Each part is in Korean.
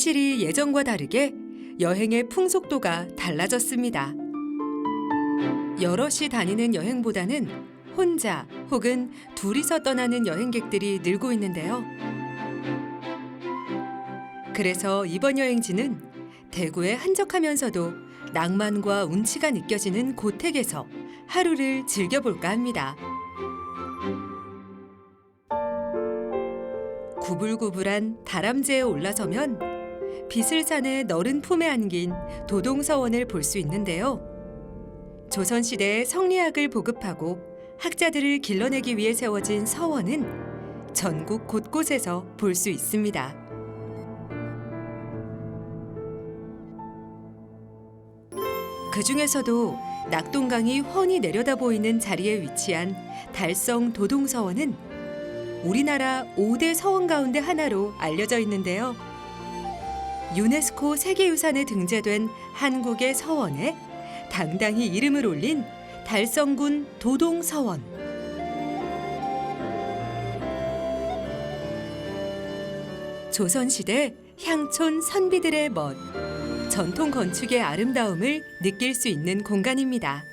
확실히 예전과 다르게 여행의 풍속도가 달라졌습니다. 여럿이 다니는 여행보다는 혼자 혹은 둘이서 떠나는 여행객들이 늘고 있는데요. 그래서 이번 여행지는 대구의 한적하면서도 낭만과 운치가 느껴지는 고택에서 하루를 즐겨볼까 합니다. 구불구불한 다람쥐에 올라서면 비슬산의 너른 품에 안긴 도동서원을 볼 수 있는데요. 조선시대의 성리학을 보급하고 학자들을 길러내기 위해 세워진 서원은 전국 곳곳에서 볼 수 있습니다. 그 중에서도 낙동강이 훤히 내려다 보이는 자리에 위치한 달성 도동서원은 우리나라 5대 서원 가운데 하나로 알려져 있는데요. 유네스코 세계유산에 등재된 한국의 서원에 당당히 이름을 올린 달성군 도동서원. 조선시대 향촌 선비들의 멋, 전통 건축의 아름다움을 느낄 수 있는 공간입니다.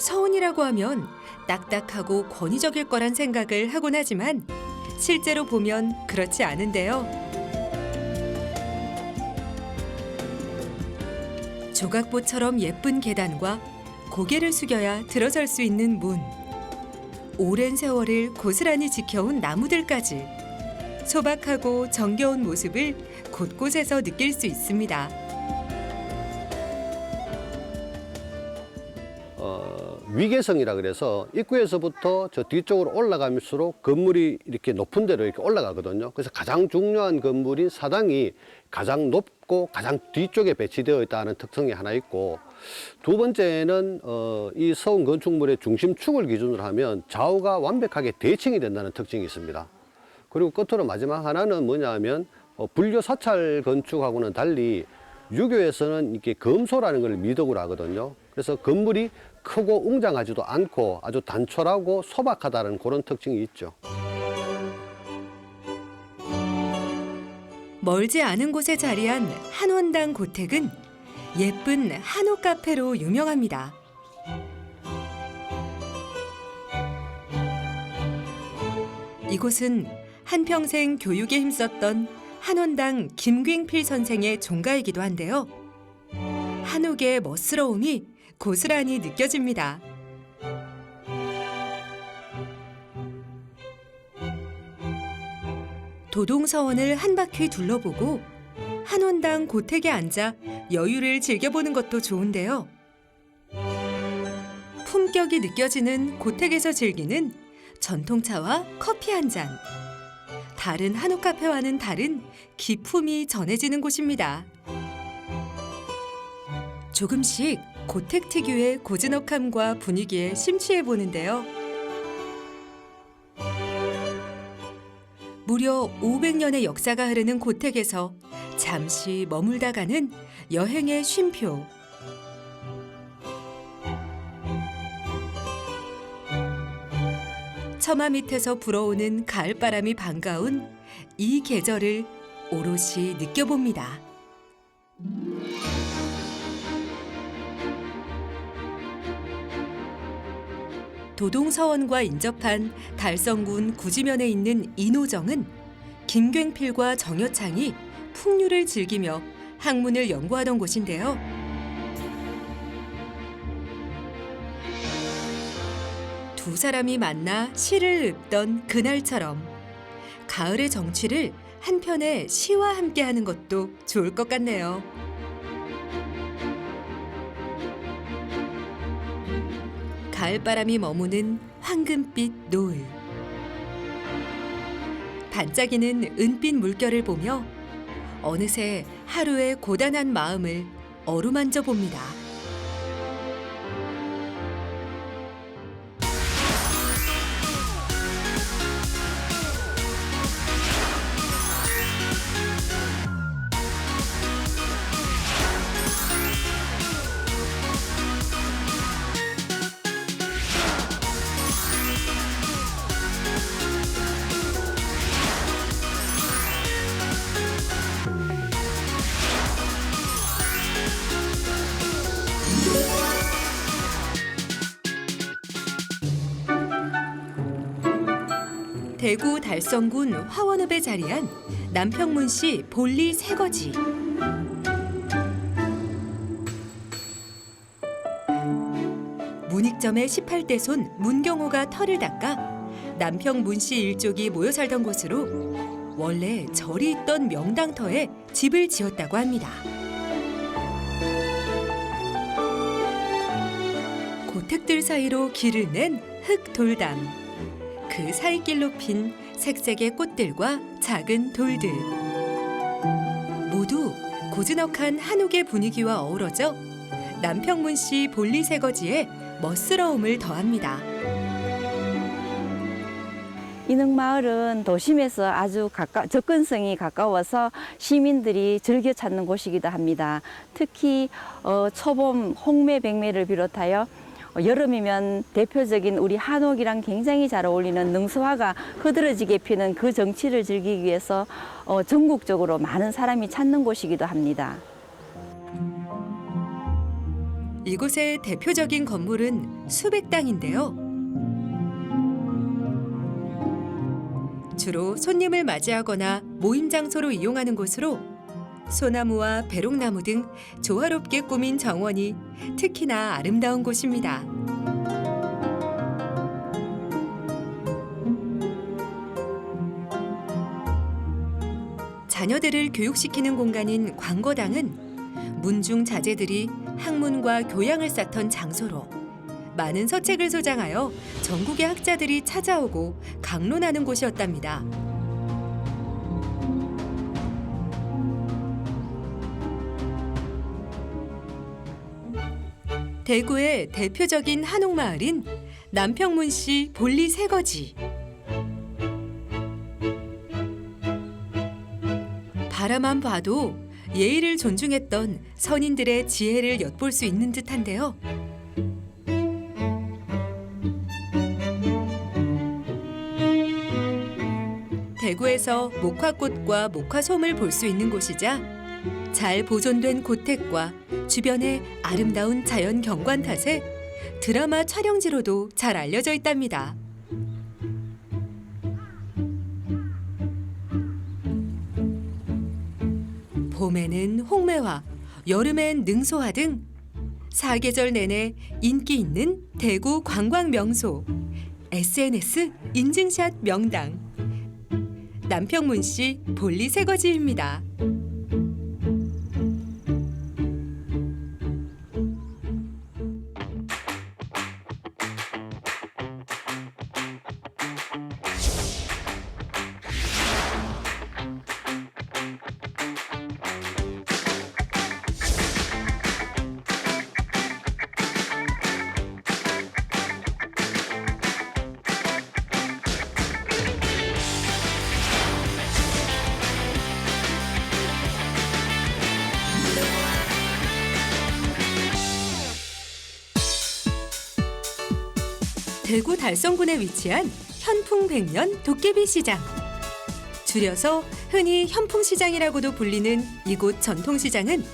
서원이라고 하면 딱딱하고 권위적일 거란 생각을 하곤 하지만 실제로 보면 그렇지 않은데요. 조각보처럼 예쁜 계단과 고개를 숙여야 들어설 수 있는 문, 오랜 세월을 고스란히 지켜온 나무들까지 소박하고 정겨운 모습을 곳곳에서 느낄 수 있습니다. 위계성이라 그래서 입구에서부터 저 뒤쪽으로 올라갈수록 건물이 이렇게 높은 데로 이렇게 올라가거든요. 그래서 가장 중요한 건물인 사당이 가장 높고 가장 뒤쪽에 배치되어 있다는 특성이 하나 있고, 두 번째는 이 서원 건축물의 중심축을 기준으로 하면 좌우가 완벽하게 대칭이 된다는 특징이 있습니다. 그리고 끝으로 마지막 하나는 뭐냐면 불교 사찰 건축하고는 달리 유교에서는 이렇게 검소라는 걸 미덕으로 하거든요. 그래서 건물이 크고 웅장하지도 않고 아주 단촐하고 소박하다는 그런 특징이 있죠. 멀지 않은 곳에 자리한 한원당 고택은 예쁜 한옥 카페로 유명합니다. 이곳은 한평생 교육에 힘썼던 한원당 김გვ잉필 선생의 종가이기도 한데요. 한옥의 멋스러움이 고스란히 느껴집니다. 도동서원을 한 바퀴 둘러보고 한원당 고택에 앉아 여유를 즐겨보는 것도 좋은데요. 품격이 느껴지는 고택에서 즐기는 전통차와 커피 한 잔. 다른 한옥 카페와는 다른 기품이 전해지는 곳입니다. 조금씩 고택 특유의 고즈넉함과 분위기에 심취해 보는데요. 무려 500년의 역사가 흐르는 고택에서 잠시 머물다 가는 여행의 쉼표. 처마 밑에서 불어오는 가을바람이 반가운 이 계절을 오롯이 느껴봅니다. 도동서원과 인접한 달성군 구지면에 있는 인호정은 김굉필과 정여창이 풍류를 즐기며 학문을 연구하던 곳인데요. 두 사람이 만나 시를 읊던 그날처럼 가을의 정취를 한편의 시와 함께하는 것도 좋을 것 같네요. 가을바람이 머무는 황금빛 노을. 반짝이는 은빛 물결을 보며 어느새 하루의 고단한 마음을 어루만져 봅니다. 대구 달성군 화원읍에 자리한 남평문씨 볼리 새거지. 문익점의 18대 손 문경호가 터를 닦아 남평문씨 일족이 모여 살던 곳으로 원래 절이 있던 명당터에 집을 지었다고 합니다. 고택들 사이로 길을 낸 흙돌담. 그 사이길로 핀 색색의 꽃들과 작은 돌들. 모두 고즈넉한 한옥의 분위기와 어우러져 남평문씨 볼리 새거지에 멋스러움을 더합니다. 인흥마을은 도심에서 아주 접근성이 가까워서 시민들이 즐겨 찾는 곳이기도 합니다. 특히 초봄 홍매, 백매를 비롯하여 여름이면 대표적인 우리 한옥이랑 굉장히 잘 어울리는 능소화가 흐드러지게 피는 그 정취를 즐기기 위해서 전국적으로 많은 사람이 찾는 곳이기도 합니다. 이곳의 대표적인 건물은 수백당인데요. 주로 손님을 맞이하거나 모임 장소로 이용하는 곳으로 소나무와 배롱나무 등 조화롭게 꾸민 정원이 특히나 아름다운 곳입니다. 자녀들을 교육시키는 공간인 광거당은 문중 자제들이 학문과 교양을 쌓던 장소로 많은 서책을 소장하여 전국의 학자들이 찾아오고 강론하는 곳이었답니다. 대구의 대표적인 한옥마을인 남평문씨 볼리 새거지. 바라만 봐도 예의를 존중했던 선인들의 지혜를 엿볼 수 있는 듯한데요. 대구에서 목화꽃과 목화솜을 볼 수 있는 곳이자 잘 보존된 고택과 주변의 아름다운 자연 경관 탓에 드라마 촬영지로도 잘 알려져 있답니다. 봄에는 홍매화, 여름엔 능소화 등 사계절 내내 인기 있는 대구 관광 명소, SNS 인증샷 명당, 남평문씨 볼리 새거지입니다. 대구 달성군에 위치한 현풍백년 도깨비시장. 줄여서 흔히 현풍시장이라고도 불리는 이곳 전통시장은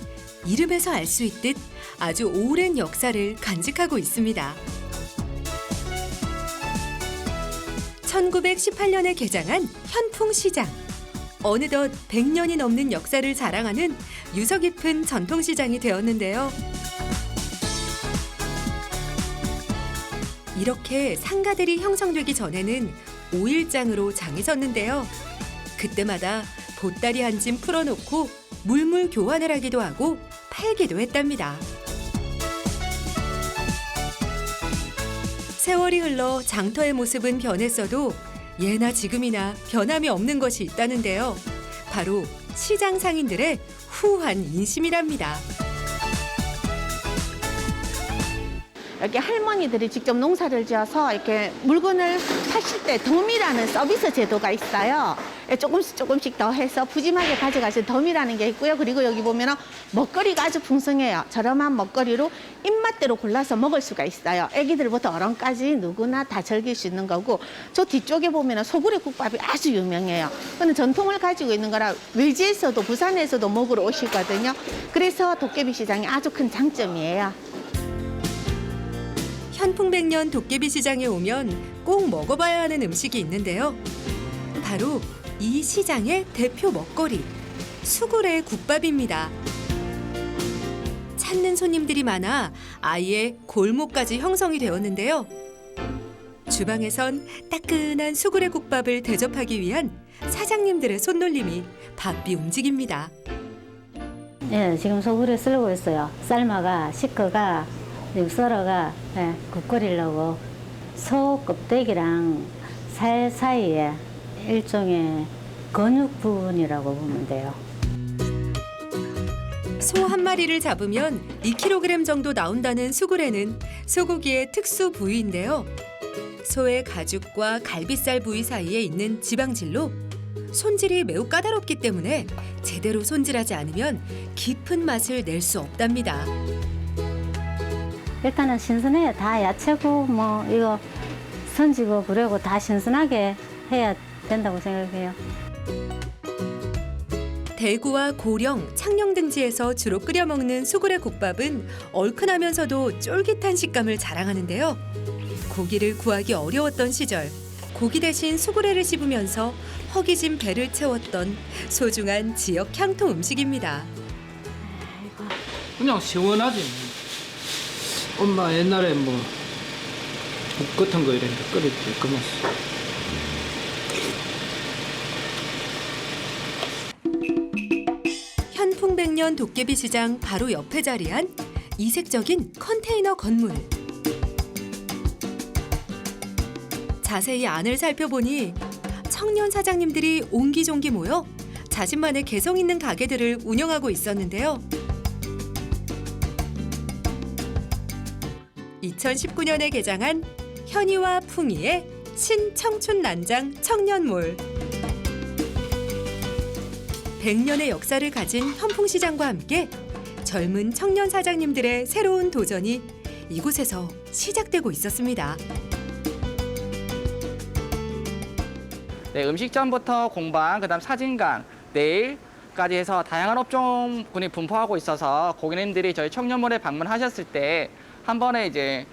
이름에서 알 수 있듯 아주 오랜 역사를 간직하고 있습니다. 1918년에 개장한 현풍시장. 어느덧 100년이 넘는 역사를 자랑하는 유서 깊은 전통시장이 되었는데요. 이렇게 상가들이 형성되기 전에는 5일장으로 장이 섰는데요. 그때마다 보따리 한 짐 풀어놓고 물물 교환을 하기도 하고 팔기도 했답니다. 세월이 흘러 장터의 모습은 변했어도 예나 지금이나 변함이 없는 것이 있다는데요. 바로 시장 상인들의 후한 인심이랍니다. 이렇게 할머니들이 직접 농사를 지어서 이렇게 물건을 파실 때 덤이라는 서비스 제도가 있어요. 조금씩 더 해서 푸짐하게 가져가실 덤이라는 게 있고요. 그리고 여기 보면은 먹거리가 아주 풍성해요. 저렴한 먹거리로 입맛대로 골라서 먹을 수가 있어요. 애기들부터 어른까지 누구나 다 즐길 수 있는 거고, 저 뒤쪽에 보면은 소구리 국밥이 아주 유명해요. 그는 전통을 가지고 있는 거라 외지에서도 부산에서도 먹으러 오시거든요. 그래서 도깨비 시장이 아주 큰 장점이에요. 현풍백년 도깨비 시장에 오면 꼭 먹어봐야 하는 음식이 있는데요. 바로 이 시장의 대표 먹거리, 수구레 국밥입니다. 찾는 손님들이 많아 아예 골목까지 형성이 되었는데요. 주방에선 따끈한 수구레 국밥을 대접하기 위한 사장님들의 손놀림이 바삐 움직입니다. 예, 지금 소굴에 썰고 있어요. 삶아가, 식혀가, 썰어가 국 끓이려고 소 껍데기랑 살 사이에 일종의 근육 부분이라고 보면 돼요. 소 한 마리를 잡으면 2kg 정도 나온다는 수구레는 소고기의 특수 부위인데요. 소의 가죽과 갈비살 부위 사이에 있는 지방질로 손질이 매우 까다롭기 때문에 제대로 손질하지 않으면 깊은 맛을 낼 수 없답니다. 일단은 신선해요. 다 야채고 뭐 이거 선지고 그러고 다 신선하게 해야 된다고 생각해요. 대구와 고령, 창녕 등지에서 주로 끓여 먹는 수구레 국밥은 얼큰하면서도 쫄깃한 식감을 자랑하는데요. 고기를 구하기 어려웠던 시절, 고기 대신 수구레를 씹으면서 허기진 배를 채웠던 소중한 지역 향토 음식입니다. 그냥 시원하지. 엄마 옛날에 뭐 국 같은 거 이랬는데 끓일 때 그 맛이. 현풍백년 도깨비 시장 바로 옆에 자리한 이색적인 컨테이너 건물. 자세히 안을 살펴보니 청년 사장님들이 옹기종기 모여 자신만의 개성 있는 가게들을 운영하고 있었는데요. 2019년에 개장한 현이와 풍이의 신청춘 난장 청년몰. 100년의 역사를 가진 현풍시장과 함께 젊은 청년 사장님들의 새로운 도전이 이곳에서 시작되고 있었습니다. 네, 음식점부터 공방, 그다음 사진관, 네일까지 해서 다양한 업종군이 분포하고 있어서 고객님들이 저희 청년몰에 방문하셨을 때 한 번에 이제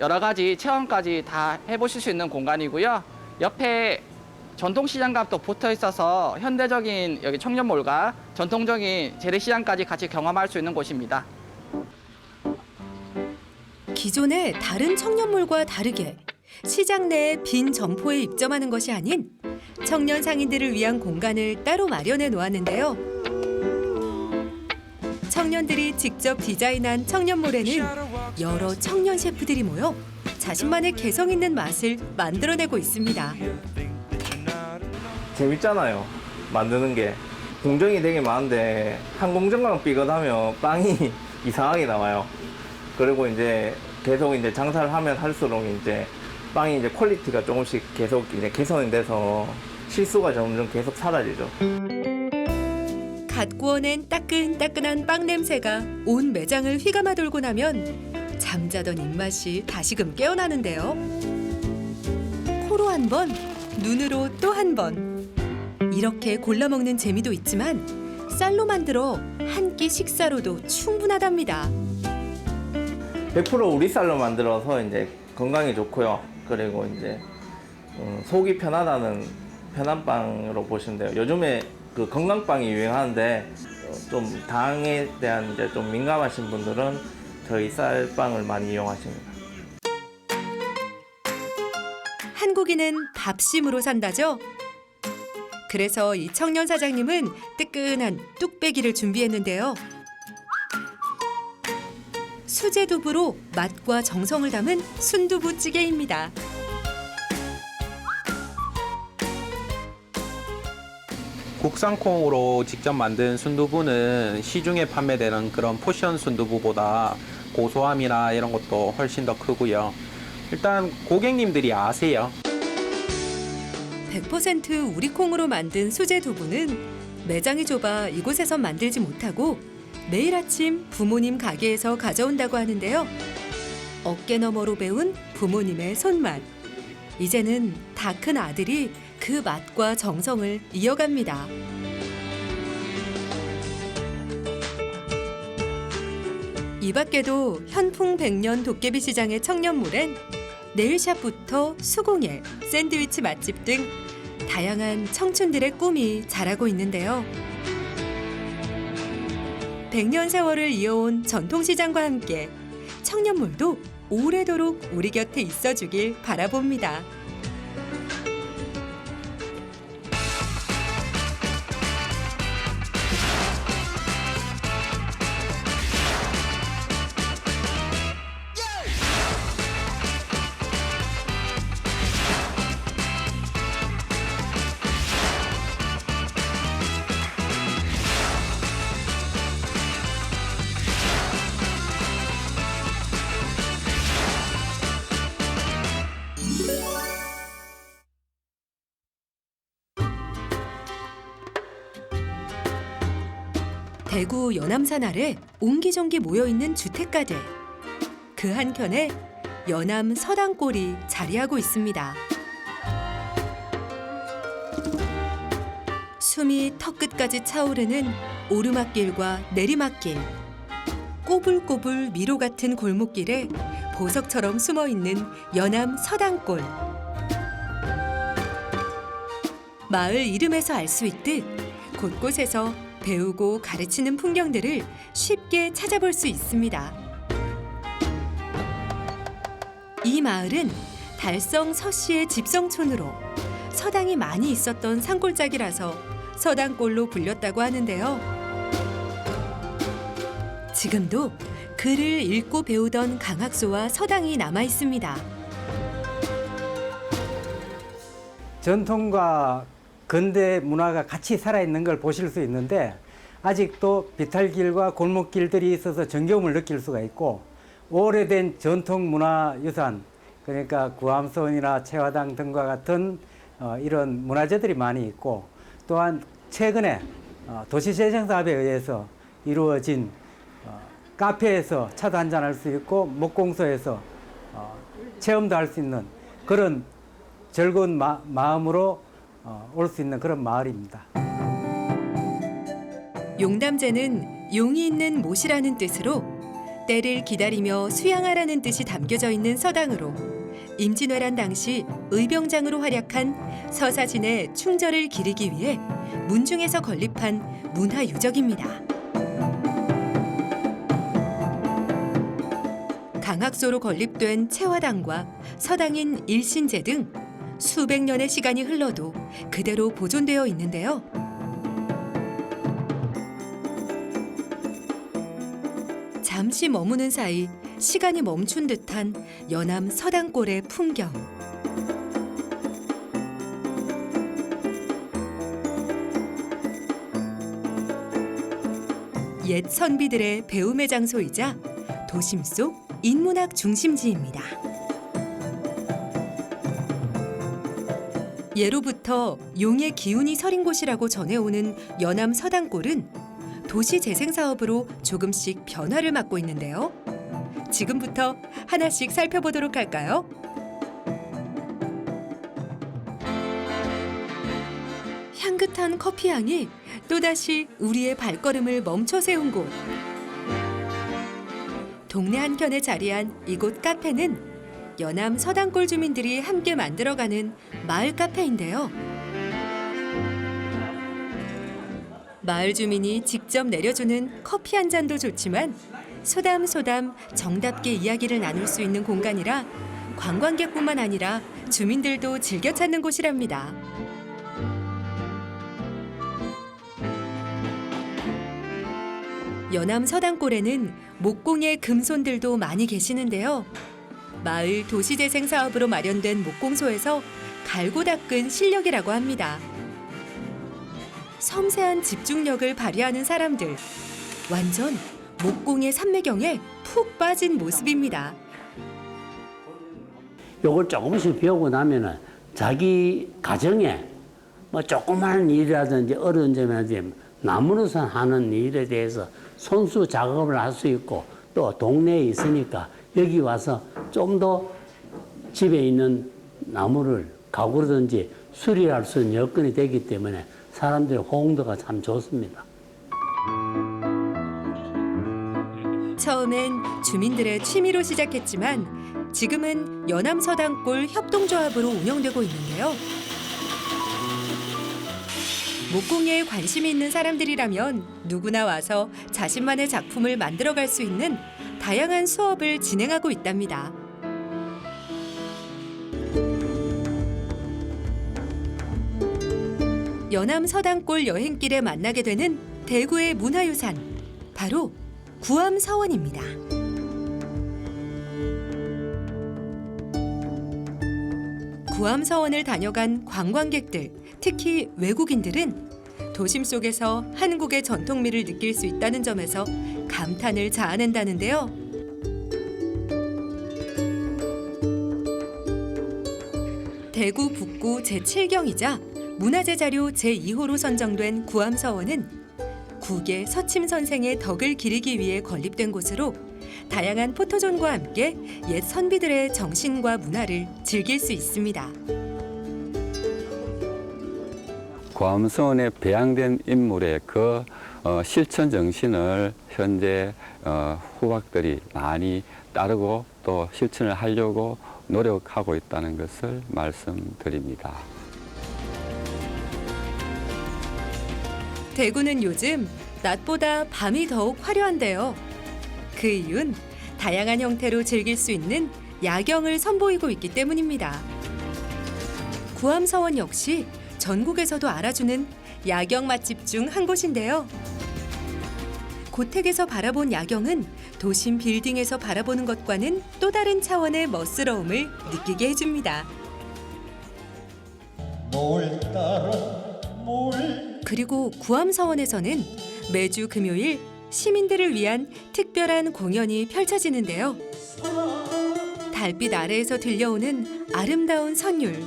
여러 가지 체험까지 다 해보실 수 있는 공간이고요. 옆에 전통시장과 또 붙어 있어서 현대적인 여기 청년몰과 전통적인 재래시장까지 같이 경험할 수 있는 곳입니다. 기존의 다른 청년몰과 다르게 시장 내 빈 점포에 입점하는 것이 아닌 청년 상인들을 위한 공간을 따로 마련해 놓았는데요. 청년들이 직접 디자인한 청년몰에는 여러 청년 셰프들이 모여 자신만의 개성 있는 맛을 만들어내고 있습니다. 재밌잖아요. 만드는 게. 공정이 되게 많은데 한 공정만 삐끗하면 빵이 이상하게 나와요. 그리고 이제 계속 이제 장사를 하면 할수록 이제 빵이 이제 퀄리티가 조금씩 계속 이제 개선이 돼서 실수가 점점 계속 사라지죠. 갓 구워낸 따끈따끈한 빵 냄새가 온 매장을 휘감아 돌고 나면 잠자던 입맛이 다시금 깨어나는데요. 코로 한 번, 눈으로 또 한 번. 이렇게 골라 먹는 재미도 있지만 쌀로 만들어 한 끼 식사로도 충분하답니다. 100% 우리 쌀로 만들어서 이제 건강에 좋고요. 그리고 이제 속이 편하다는 편한 빵으로 보시면 돼요. 요즘에 그 건강빵이 유행하는데 좀 당에 대한 이제 좀 민감하신 분들은 저희 쌀빵을 많이 이용하십니다. 한국인은 밥심으로 산다죠. 그래서 이 청년 사장님은 뜨끈한 뚝배기를 준비했는데요. 수제두부로 맛과 정성을 담은 순두부찌개입니다. 국산 콩으로 직접 만든 순두부는 시중에 판매되는 그런 포션 순두부보다 고소함이나 이런 것도 훨씬 더 크고요. 일단 고객님들이 아세요. 100% 우리 콩으로 만든 수제두부는 매장이 좁아 이곳에선 만들지 못하고 매일 아침 부모님 가게에서 가져온다고 하는데요. 어깨 너머로 배운 부모님의 손맛. 이제는 다 큰 아들이 그 맛과 정성을 이어갑니다. 이 밖에도 현풍 백년 도깨비 시장의 청년몰엔 네일샵부터 수공예, 샌드위치 맛집 등 다양한 청춘들의 꿈이 자라고 있는데요. 100년 세월을 이어온 전통시장과 함께 청년몰도 오래도록 우리 곁에 있어주길 바라봅니다. 대구 연암산 아래 옹기종기 모여있는 주택가들. 그 한켠에 연암 서당골이 자리하고 있습니다. 숨이 턱끝까지 차오르는 오르막길과 내리막길. 꼬불꼬불 미로 같은 골목길에 보석처럼 숨어있는 연암 서당골. 마을 이름에서 알 수 있듯 곳곳에서 배우고 가르치는 풍경들을 쉽게 찾아볼 수 있습니다. 이 마을은 달성 서씨의 집성촌으로 서당이 많이 있었던 산골짜기라서 서당골로 불렸다고 하는데요. 지금도 글을 읽고 배우던 강학소와 서당이 남아 있습니다. 전통과 근대 문화가 같이 살아있는 걸 보실 수 있는데 아직도 비탈길과 골목길들이 있어서 정겨움을 느낄 수가 있고 오래된 전통문화유산 그러니까 구암선이나 채화당 등과 같은 이런 문화재들이 많이 있고 또한 최근에 도시재생사업에 의해서 이루어진 카페에서 차도 한잔할 수 있고 목공소에서 체험도 할 수 있는 그런 즐거운 마음으로 올 수 있는 그런 마을입니다. 용담제는 용이 있는 못이라는 뜻으로 때를 기다리며 수양하라는 뜻이 담겨져 있는 서당으로 임진왜란 당시 의병장으로 활약한 서사진의 충절을 기리기 위해 문중에서 건립한 문화유적입니다. 강학소로 건립된 채화당과 서당인 일신제 등 수백 년의 시간이 흘러도 그대로 보존되어 있는데요. 잠시 머무는 사이 시간이 멈춘 듯한 연암 서당골의 풍경. 옛 선비들의 배움의 장소이자 도심 속 인문학 중심지입니다. 예로부터 용의 기운이 서린 곳이라고 전해오는 연암 서당골은 도시 재생 사업으로 조금씩 변화를 맞고 있는데요. 지금부터 하나씩 살펴보도록 할까요? 향긋한 커피 향이 또다시 우리의 발걸음을 멈춰 세운 곳. 동네 한켠에 자리한 이곳 카페는 연암 서당골 주민들이 함께 만들어가는 마을 카페인데요. 마을 주민이 직접 내려주는 커피 한 잔도 좋지만 소담소담 정답게 이야기를 나눌 수 있는 공간이라 관광객뿐만 아니라 주민들도 즐겨 찾는 곳이랍니다. 연암 서당골에는 목공의 금손들도 많이 계시는데요. 마을 도시재생 사업으로 마련된 목공소에서 갈고 닦은 실력이라고 합니다. 섬세한 집중력을 발휘하는 사람들, 완전 목공의 산매경에 푹 빠진 모습입니다. 요걸 조금씩 배우고 나면은 자기 가정에 뭐 조그마한 일이라든지 어려운 점이라든지 나무로서 하는 일에 대해서 손수 작업을 할 수 있고 또 동네에 있으니까 여기 와서 좀 더 집에 있는 나무를 가구라든지 수리할 수 있는 여건이 되기 때문에 사람들의 호응도가 참 좋습니다. 처음엔 주민들의 취미로 시작했지만 지금은 연암 서당골 협동조합으로 운영되고 있는데요. 목공예에 관심이 있는 사람들이라면 누구나 와서 자신만의 작품을 만들어갈 수 있는 다양한 수업을 진행하고 있답니다. 연암 서당골 여행길에 만나게 되는 대구의 문화유산, 바로 구암서원입니다. 구암서원을 다녀간 관광객들, 특히 외국인들은 도심 속에서 한국의 전통미를 느낄 수 있다는 점에서 감탄을 자아낸다는데요. 대구 북구 제7경이자 문화재 자료 제2호로 선정된 구암서원은 국의 서침 선생의 덕을 기리기 위해 건립된 곳으로 다양한 포토존과 함께 옛 선비들의 정신과 문화를 즐길 수 있습니다. 구암서원에 배양된 인물의 그 실천 정신을 현재 후학들이 많이 따르고 또 실천을 하려고 노력하고 있다는 것을 말씀드립니다. 대구는 요즘 낮보다 밤이 더욱 화려한데요. 그 이유는 다양한 형태로 즐길 수 있는 야경을 선보이고 있기 때문입니다. 구암서원 역시 전국에서도 알아주는 야경 맛집 중 한 곳인데요. 고택에서 바라본 야경은 도심 빌딩에서 바라보는 것과는 또 다른 차원의 멋스러움을 느끼게 해줍니다. 그리고 구암서원에서는 매주 금요일 시민들을 위한 특별한 공연이 펼쳐지는데요. 달빛 아래에서 들려오는 아름다운 선율.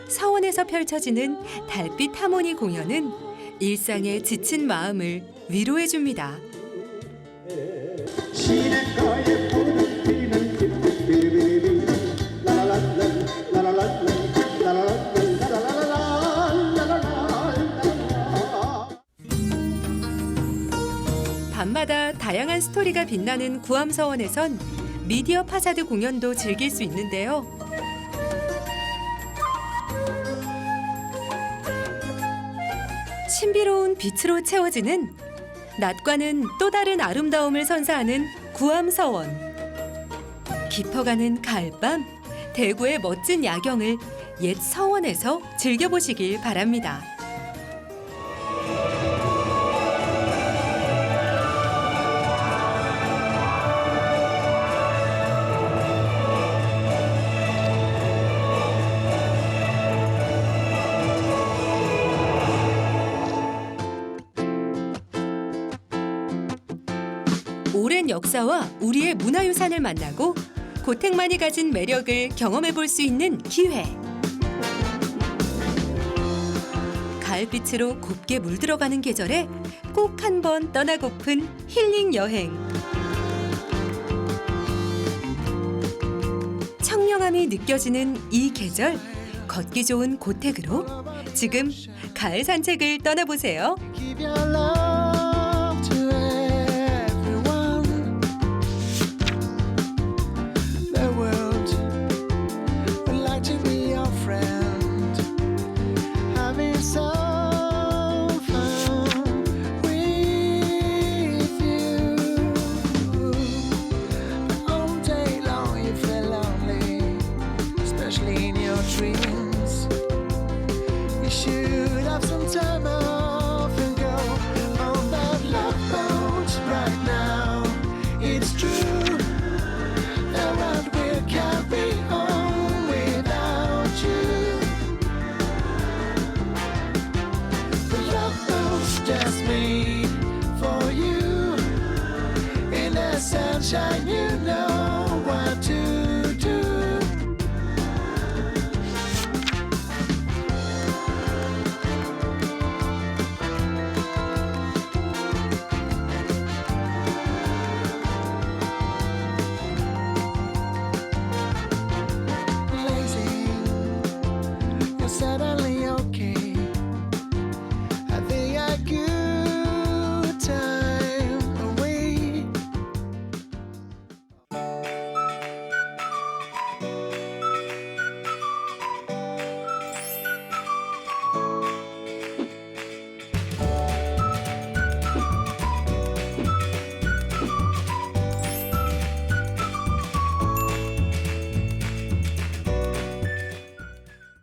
서원에서 펼쳐지는 달빛 하모니 공연은 일상에 지친 마음을 위로해줍니다. 밤마다 다양한 스토리가 빛나는 구암서원에선 미디어 파사드 공연도 즐길 수 있는데요. 신비로운 빛으로 채워지는 낮과는 또 다른 아름다움을 선사하는 구암서원. 깊어가는 가을밤, 대구의 멋진 야경을 옛 서원에서 즐겨보시길 바랍니다. 오랜 역사와 우리의 문화유산을 만나고 고택만이 가진 매력을 경험해 볼 수 있는 기회. 가을빛으로 곱게 물들어가는 계절에 꼭 한번 떠나고픈 힐링 여행. 청량함이 느껴지는 이 계절, 걷기 좋은 고택으로 지금 가을 산책을 떠나보세요. Sunshine